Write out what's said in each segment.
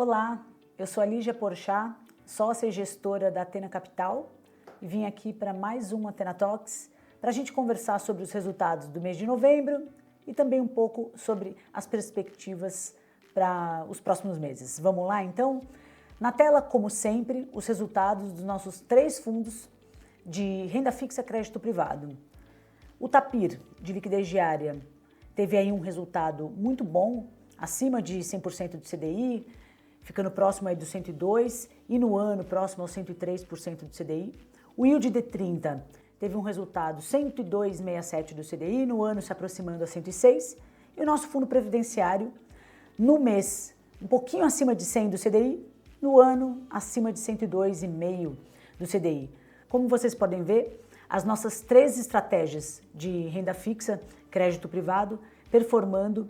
Olá, eu sou a Lígia Porchat, sócia e gestora da Athena Capital e vim aqui para mais um Athena Talks para a gente conversar sobre os resultados do mês de novembro e também um pouco sobre as perspectivas para os próximos meses. Vamos lá então? Na tela, como sempre, os resultados dos nossos 3 fundos de renda fixa crédito privado. O Tapir, de liquidez diária, teve aí um resultado muito bom, acima de 100% do CDI, ficando próximo aí dos 102% e no ano próximo aos 103% do CDI. O Yield D30 teve um resultado 102,67% do CDI, no ano se aproximando a 106%. E o nosso fundo previdenciário, no mês, um pouquinho acima de 100% do CDI, no ano acima de 102,5% do CDI. Como vocês podem ver, as nossas 3 estratégias de renda fixa, crédito privado, performando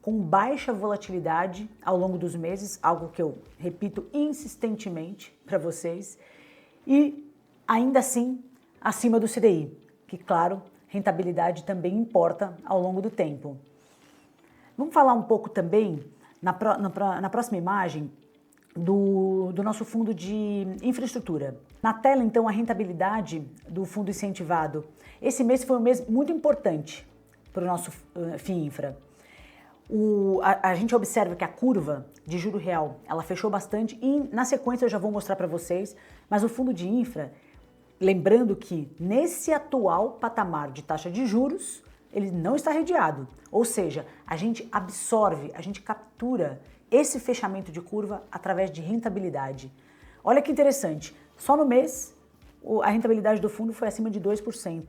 com baixa volatilidade ao longo dos meses, algo que eu repito insistentemente para vocês, e ainda assim acima do CDI, que claro, rentabilidade também importa ao longo do tempo. Vamos falar um pouco também, na próxima imagem, do nosso fundo de infraestrutura. Na tela, então, a rentabilidade do fundo incentivado. Esse mês foi um mês muito importante para o nosso FIINFRA. A gente observa que a curva de juro real, ela fechou bastante e na sequência eu já vou mostrar para vocês, mas o fundo de infra, lembrando que nesse atual patamar de taxa de juros, ele não está redeado, ou seja, a gente absorve, a gente captura esse fechamento de curva através de rentabilidade. Olha que interessante, só no mês a rentabilidade do fundo foi acima de 2%,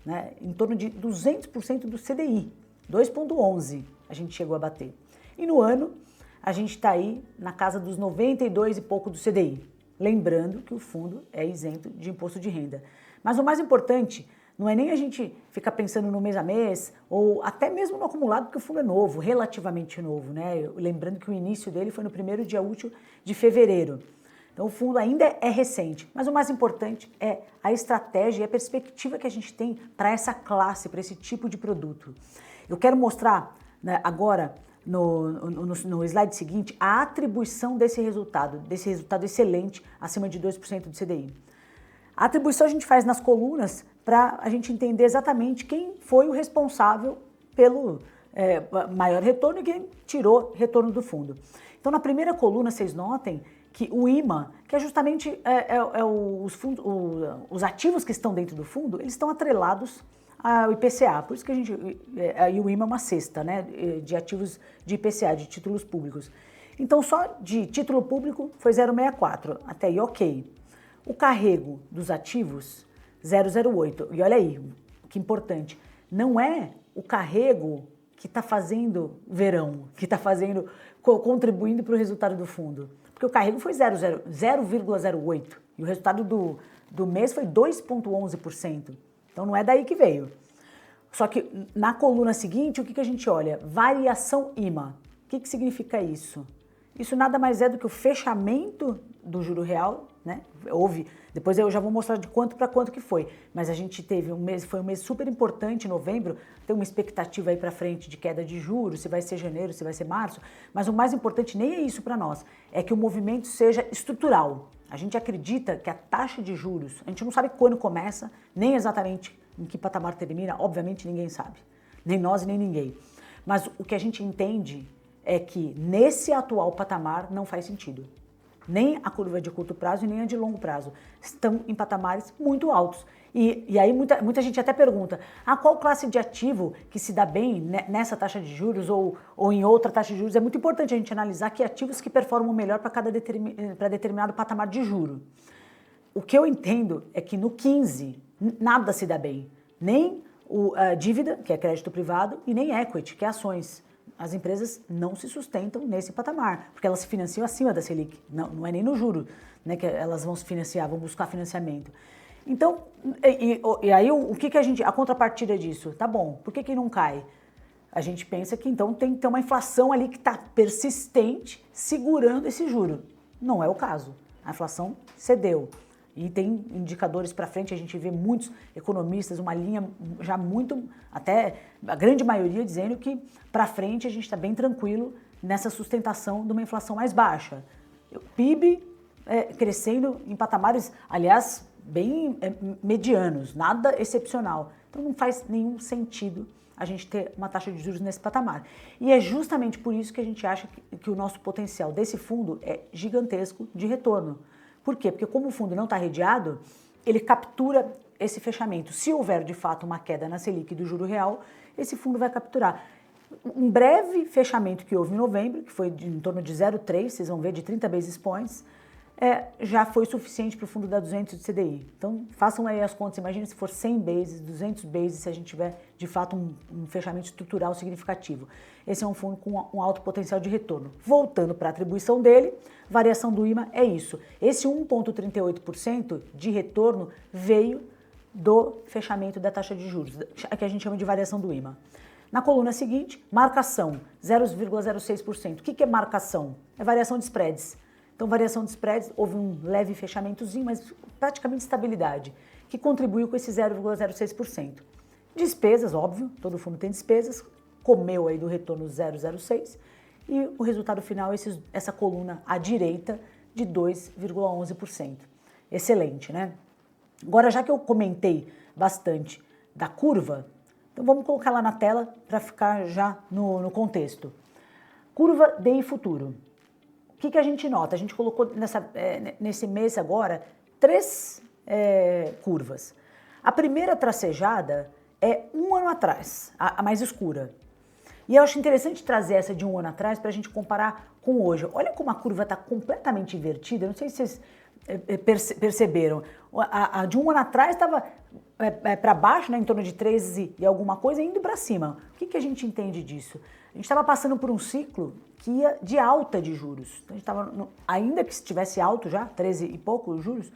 né? Em torno de 200% do CDI, 2,11% a gente chegou a bater. E no ano, a gente está aí na casa dos 92 e pouco do CDI. Lembrando que o fundo é isento de imposto de renda. Mas o mais importante não é nem a gente ficar pensando no mês a mês ou até mesmo no acumulado, porque o fundo é novo, relativamente novo, né? Lembrando que o início dele foi no primeiro dia útil de fevereiro. Então o fundo ainda é recente, mas o mais importante é a estratégia e a perspectiva que a gente tem para essa classe, para esse tipo de produto. Eu quero mostrar, né, agora no slide seguinte a atribuição desse resultado excelente acima de 2% do CDI. A atribuição a gente faz nas colunas para a gente entender exatamente quem foi o responsável pelo maior retorno e quem tirou retorno do fundo. Então na primeira coluna vocês notem que o IMA, que é justamente os ativos que estão dentro do fundo, eles estão atrelados ao IPCA, por isso que aí o IMA é uma cesta, né, de ativos de IPCA, de títulos públicos. Então só de título público foi 0,64, até aí ok. O carrego dos ativos, 0,08, e olha aí, que importante, não é o carrego que está fazendo verão, que está contribuindo para o resultado do fundo, porque o carrego foi 0,08 e o resultado do mês foi 2,11%. Então não é daí que veio. Só que na coluna seguinte, o que a gente olha? Variação IMA. O que significa isso? Isso nada mais é do que o fechamento do juro real, né? Depois eu já vou mostrar de quanto para quanto que foi. Mas a gente teve foi um mês super importante, novembro, tem uma expectativa aí para frente de queda de juros, se vai ser janeiro, se vai ser março. Mas o mais importante nem é isso para nós, é que o movimento seja estrutural. A gente acredita que a taxa de juros, a gente não sabe quando começa, nem exatamente em que patamar termina, obviamente ninguém sabe, nem nós e nem ninguém. Mas o que a gente entende é que nesse atual patamar não faz sentido. Nem a curva de curto prazo e nem a de longo prazo estão em patamares muito altos. E aí muita gente até pergunta, qual classe de ativo que se dá bem nessa taxa de juros ou em outra taxa de juros? É muito importante a gente analisar que ativos que performam melhor para determinado patamar de juro. O que eu entendo é que no 15 nada se dá bem, nem a dívida, que é crédito privado, e nem equity, que é ações. As empresas não se sustentam nesse patamar, porque elas se financiam acima da Selic, não é nem no juro, né, que elas vão se financiar, vão buscar financiamento. Então, e aí a contrapartida disso? Tá bom, por que não cai? A gente pensa que então tem que ter uma inflação ali que está persistente, segurando esse juro. Não é o caso, a inflação cedeu. E tem indicadores para frente, a gente vê muitos economistas, uma linha já muito, até a grande maioria dizendo que para frente a gente está bem tranquilo nessa sustentação de uma inflação mais baixa. O PIB crescendo em patamares, aliás, bem medianos, nada excepcional. Então não faz nenhum sentido a gente ter uma taxa de juros nesse patamar. E é justamente por isso que a gente acha que o nosso potencial desse fundo é gigantesco de retorno. Por quê? Porque como o fundo não está redeado, ele captura esse fechamento. Se houver de fato uma queda na Selic do juro real, esse fundo vai capturar. Um breve fechamento que houve em novembro, que foi em torno de 0,3, vocês vão ver, de 30 basis points, já foi suficiente para o fundo dar 200 de CDI. Então, façam aí as contas, imagine se for 100 bases, 200 bases, se a gente tiver, de fato, um fechamento estrutural significativo. Esse é um fundo com um alto potencial de retorno. Voltando para a atribuição dele, variação do IMA é isso. Esse 1,38% de retorno veio do fechamento da taxa de juros, que a gente chama de variação do IMA. Na coluna seguinte, marcação, 0,06%. O que é marcação? É variação de spreads. Então, variação de spreads, houve um leve fechamentozinho, mas praticamente estabilidade, que contribuiu com esse 0,06%. Despesas, óbvio, todo fundo tem despesas, comeu aí do retorno 0,06%, e o resultado final, essa coluna à direita, de 2,11%. Excelente, né? Agora, já que eu comentei bastante da curva, então vamos colocar lá na tela para ficar já no contexto. Curva DI futuro. O que a gente nota? A gente colocou nesse mês agora 3 curvas. A primeira tracejada é um ano atrás, a mais escura. E eu acho interessante trazer essa de um ano atrás para a gente comparar com hoje. Olha como a curva está completamente invertida. Não sei se vocês perceberam. A de um ano atrás estava para baixo, né, em torno de 13 e alguma coisa, indo para cima. O que a gente entende disso? A gente estava passando por um ciclo que ia de alta de juros. A gente estava, ainda que estivesse alto já, 13 e pouco os juros,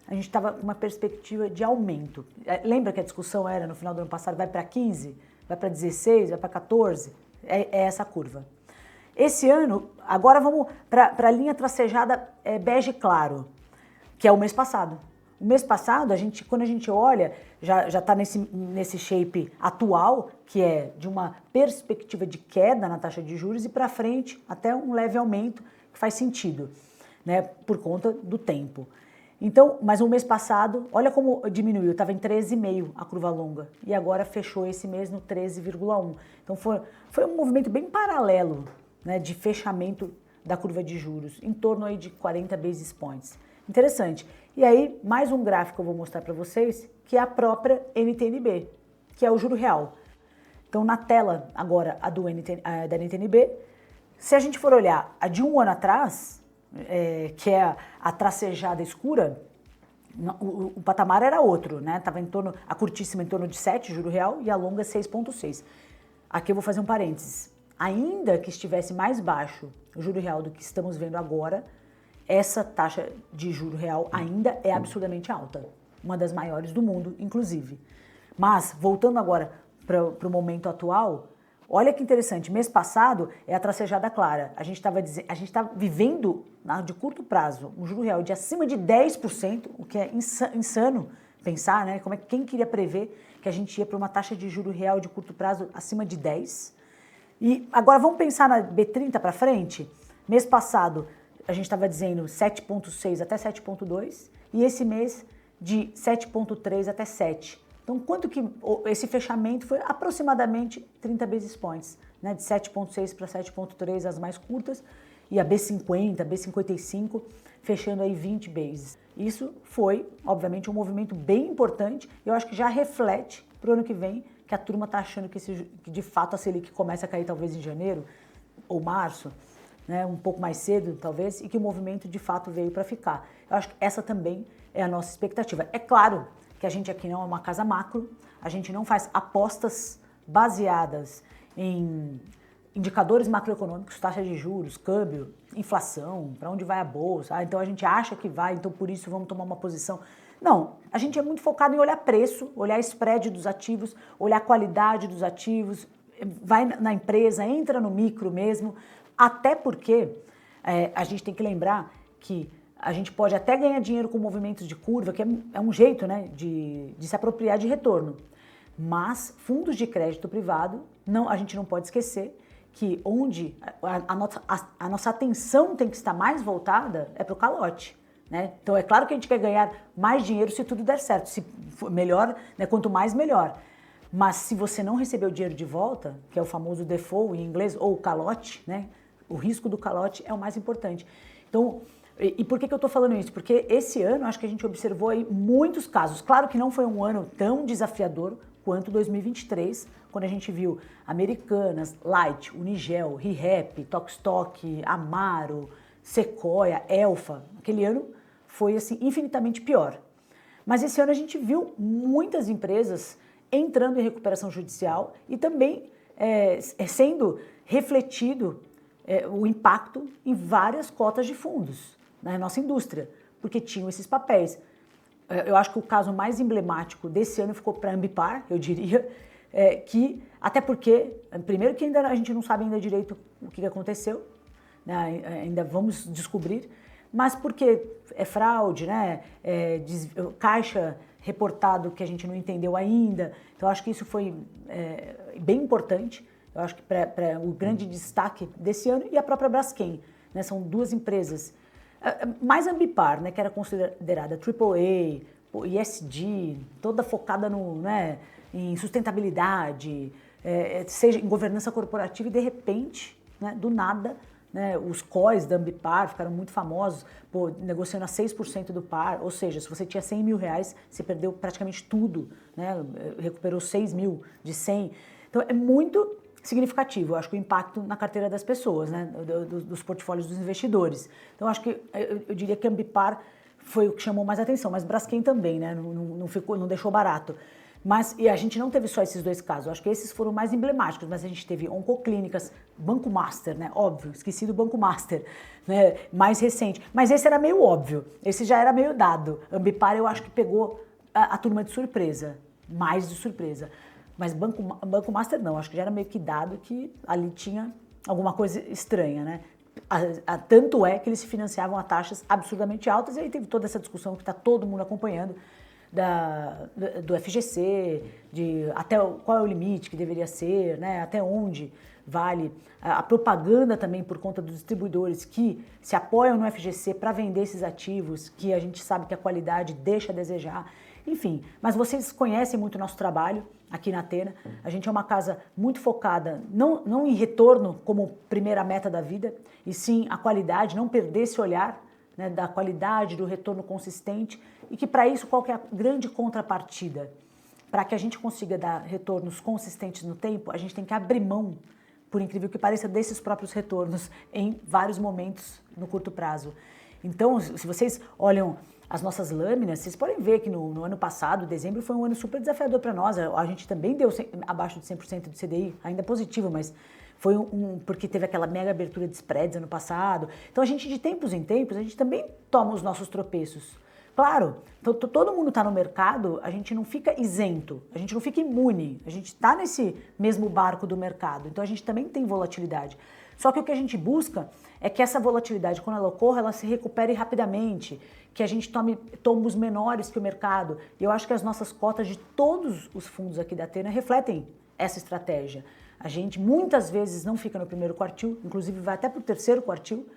a gente estava com uma perspectiva de aumento. Lembra que a discussão era, no final do ano passado, vai para 15, vai para 16, vai para 14? É essa a curva. Esse ano, agora vamos para a linha tracejada bege claro, que é o mês passado. O mês passado, quando a gente olha, já está nesse shape atual, que é de uma perspectiva de queda na taxa de juros e para frente até um leve aumento, que faz sentido, né, por conta do tempo. Então, mas o mês passado, olha como diminuiu, estava em 13,5 a curva longa e agora fechou esse mês no 13,1. Então foi um movimento bem paralelo, né, de fechamento da curva de juros, em torno aí de 40 basis points. Interessante. E aí, mais um gráfico eu vou mostrar para vocês, que é a própria NTN-B, que é o juro real. Então, na tela agora, da NTN-B, se a gente for olhar a de um ano atrás, que é a tracejada escura, o patamar era outro, né? Estava a curtíssima em torno de 7, juro real, e a longa 6,6. Aqui eu vou fazer um parênteses. Ainda que estivesse mais baixo o juro real do que estamos vendo agora, essa taxa de juro real ainda é absurdamente alta, uma das maiores do mundo, inclusive. Mas, voltando agora para o momento atual, olha que interessante, mês passado é a tracejada clara. A gente está vivendo, de curto prazo, um juro real de acima de 10%, o que é insano pensar, né? Quem queria prever que a gente ia para uma taxa de juro real de curto prazo acima de 10%? E agora vamos pensar na B30 para frente? Mês passado, a gente estava dizendo 7,6 até 7,2 e esse mês de 7,3 até 7. Então, quanto que esse fechamento foi? Aproximadamente 30 basis points, né? De 7,6 para 7,3 as mais curtas e a B50, B55 fechando aí 20 bases. Isso foi, obviamente, um movimento bem importante e eu acho que já reflete para o ano que vem que a turma está achando que de fato a Selic começa a cair talvez em janeiro ou março, né, um pouco mais cedo, talvez, e que o movimento de fato veio para ficar. Eu acho que essa também é a nossa expectativa. É claro que a gente aqui não é uma casa macro, a gente não faz apostas baseadas em indicadores macroeconômicos, taxa de juros, câmbio, inflação, para onde vai a bolsa, então a gente acha que vai, então por isso vamos tomar uma posição. Não, a gente é muito focado em olhar preço, olhar spread dos ativos, olhar a qualidade dos ativos, vai na empresa, entra no micro mesmo, até porque a gente tem que lembrar que a gente pode até ganhar dinheiro com movimentos de curva, que é um jeito, né, de se apropriar de retorno. Mas fundos de crédito privado, a gente não pode esquecer que onde a nossa atenção tem que estar mais voltada é para o calote. Né? Então é claro que a gente quer ganhar mais dinheiro se tudo der certo, se for melhor, né? Quanto mais melhor. Mas se você não receber o dinheiro de volta, que é o famoso default em inglês, ou o calote, né? O risco do calote é o mais importante. Então, e por que eu estou falando isso? Porque esse ano acho que a gente observou aí muitos casos. Claro que não foi um ano tão desafiador quanto 2023, quando a gente viu Americanas, Light, Unigel, ReHap, Tokstok, Amaro, Sequoia, Elfa. Aquele ano foi assim infinitamente pior. Mas esse ano a gente viu muitas empresas entrando em recuperação judicial e também sendo refletido o impacto em várias cotas de fundos na nossa indústria, porque tinham esses papéis. Eu acho que o caso mais emblemático desse ano ficou para a Ambipar, eu diria, que até porque, primeiro que ainda a gente não sabe ainda direito o que aconteceu, né, ainda vamos descobrir, mas porque é fraude, né, caixa reportado que a gente não entendeu ainda, então eu acho que isso foi bem importante, eu acho que para o grande destaque desse ano, e a própria Braskem, né, são duas empresas, mais Ambipar, né, que era considerada AAA, ESG, toda focada né, em sustentabilidade, seja em governança corporativa, e de repente, né, do nada, né, os COIs da Ambipar ficaram muito famosos, negociando a 6% do par, ou seja, se você tinha 100 mil reais, você perdeu praticamente tudo, né, recuperou 6 mil de 100. Então é muito significativo, eu acho que o impacto na carteira das pessoas, né, dos portfólios dos investidores. Então acho que eu diria que a Ambipar foi o que chamou mais atenção, mas Braskem também, né, não deixou barato. E a gente não teve só esses dois casos, eu acho que esses foram mais emblemáticos, mas a gente teve Oncoclínicas, Banco Master, né? Óbvio, esqueci do Banco Master, né? Mais recente. Mas esse era meio óbvio, esse já era meio dado. Ambipar eu acho que pegou a turma de surpresa, mais de surpresa. Mas Banco Master não, acho que já era meio que dado que ali tinha alguma coisa estranha, né? Tanto é que eles se financiavam a taxas absurdamente altas, e aí teve toda essa discussão que está todo mundo acompanhando, do FGC, até qual é o limite que deveria ser, né, até onde vale a propaganda também por conta dos distribuidores que se apoiam no FGC para vender esses ativos, que a gente sabe que a qualidade deixa a desejar. Enfim, mas vocês conhecem muito o nosso trabalho aqui na Athena. A gente é uma casa muito focada, não em retorno como primeira meta da vida, e sim a qualidade, não perder esse olhar, né, da qualidade, do retorno consistente, e que para isso qual que é a grande contrapartida? Para que a gente consiga dar retornos consistentes no tempo, a gente tem que abrir mão, por incrível que pareça, desses próprios retornos em vários momentos no curto prazo. Então, se vocês olham as nossas lâminas, vocês podem ver que no ano passado, dezembro, foi um ano super desafiador para nós. A gente também deu abaixo de 100% do CDI, ainda positivo, mas foi porque teve aquela mega abertura de spreads ano passado. Então a gente, de tempos em tempos, a gente também toma os nossos tropeços. Claro, então, todo mundo está no mercado, a gente não fica isento, a gente não fica imune, a gente está nesse mesmo barco do mercado, então a gente também tem volatilidade. Só que o que a gente busca é que essa volatilidade, quando ela ocorra, ela se recupere rapidamente, que a gente tome tombos menores que o mercado. E eu acho que as nossas cotas de todos os fundos aqui da Athena refletem essa estratégia. A gente muitas vezes não fica no primeiro quartil, inclusive vai até para o terceiro quartil,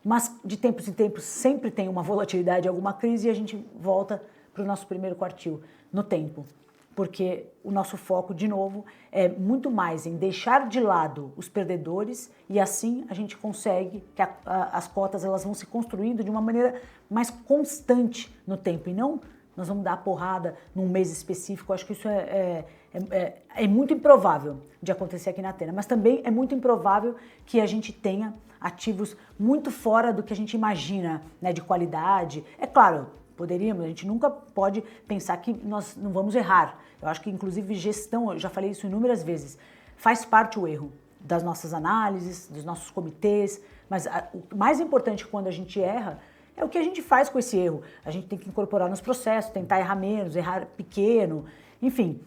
mas de tempos em tempos sempre tem uma volatilidade, alguma crise, e a gente volta para o nosso primeiro quartil no tempo. Porque o nosso foco, de novo, é muito mais em deixar de lado os perdedores, e assim a gente consegue que as cotas elas vão se construindo de uma maneira mais constante no tempo, e não nós vamos dar a porrada num mês específico. Eu acho que isso é muito improvável de acontecer aqui na Athena, mas também é muito improvável que a gente tenha ativos muito fora do que a gente imagina, né, de qualidade. É claro, poderíamos, a gente nunca pode pensar que nós não vamos errar. Eu acho que, inclusive, gestão, eu já falei isso inúmeras vezes, faz parte o erro das nossas análises, dos nossos comitês, mas o mais importante quando a gente erra é o que a gente faz com esse erro. A gente tem que incorporar nos processos, tentar errar menos, errar pequeno, enfim.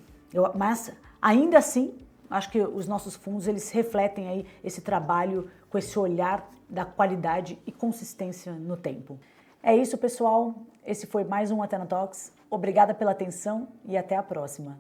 Mas, ainda assim, acho que os nossos fundos, eles refletem aí esse trabalho com esse olhar da qualidade e consistência no tempo. É isso, pessoal. Esse foi mais um Athena Talks. Obrigada pela atenção e até a próxima.